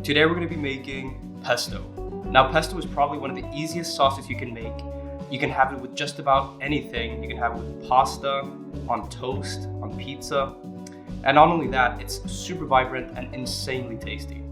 Today we're going to be making pesto. Now pesto is probably one of the easiest sauces you can make. You can have it with just about anything. You can have it with pasta, on toast, on pizza. And not only that, it's super vibrant and insanely tasty.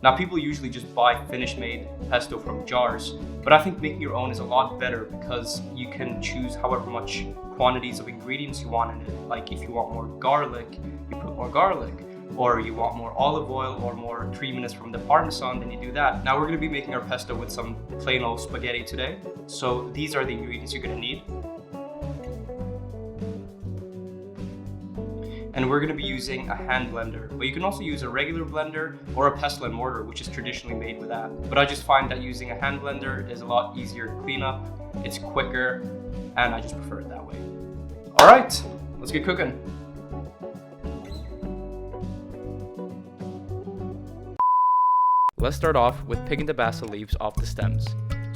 Now people usually just buy finished made pesto from jars, but I think making your own is a lot better because you can choose however much quantities of ingredients you want in it. Like if you want more garlic, you put more garlic. Or you want more olive oil or more creaminess from the Parmesan, then you do that. Now we're gonna be making our pesto with some plain old spaghetti today. So these are the ingredients you're gonna need. And we're gonna be using a hand blender, but you can also use a regular blender or a pestle and mortar, which is traditionally made with that. But I just find that using a hand blender is a lot easier to clean up, it's quicker, and I just prefer it that way. All right, let's get cooking. Let's start off with picking the basil leaves off the stems.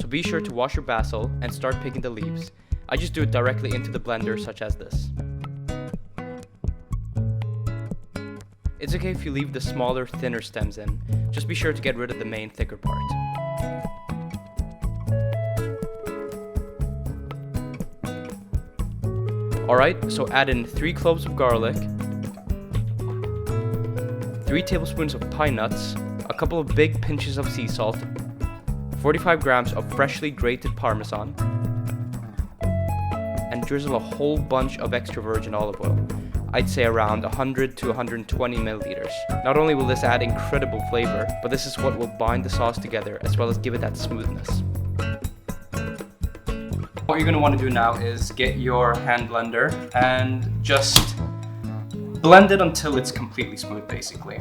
So be sure to wash your basil and start picking the leaves. I just do it directly into the blender such as this. It's okay if you leave the smaller, thinner stems in. Just be sure to get rid of the main, thicker part. Alright, so add in 3 cloves of garlic, 3 tablespoons of pine nuts, a couple of big pinches of sea salt, 45 grams of freshly grated Parmesan, and drizzle a whole bunch of extra virgin olive oil. I'd say around 100 to 120 milliliters. Not only will this add incredible flavor, but this is what will bind the sauce together as well as give it that smoothness. What you're going to want to do now is get your hand blender and just blend it until it's completely smooth, basically.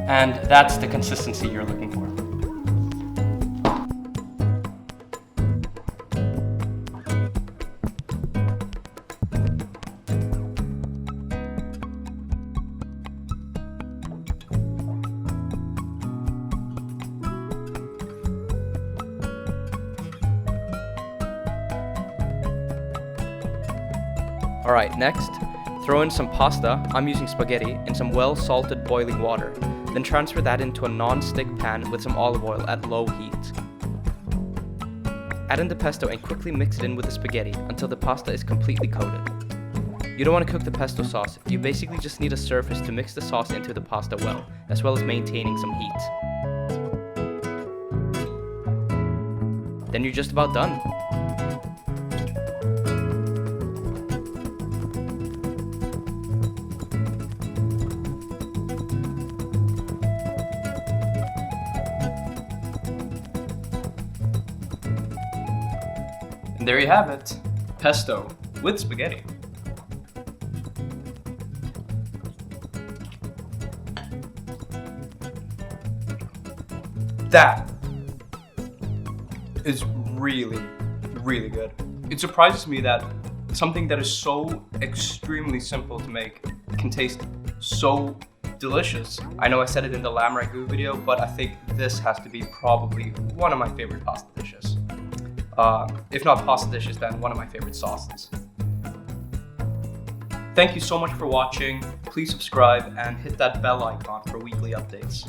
And that's the consistency you're looking for. Alright, next, throw in some pasta, I'm using spaghetti, in some well-salted boiling water. Then transfer that into a non-stick pan with some olive oil at low heat. Add in the pesto and quickly mix it in with the spaghetti until the pasta is completely coated. You don't want to cook the pesto sauce, you basically just need a surface to mix the sauce into the pasta well as maintaining some heat. Then you're just about done. And there you have it, pesto with spaghetti. That is really, really good. It surprises me that something that is so extremely simple to make can taste so delicious. I know I said it in the lamb ragu video, but I think this has to be probably one of my favorite pasta dishes. If not pasta dishes, then one of my favorite sauces. Thank you so much for watching. Please subscribe and hit that bell icon for weekly updates.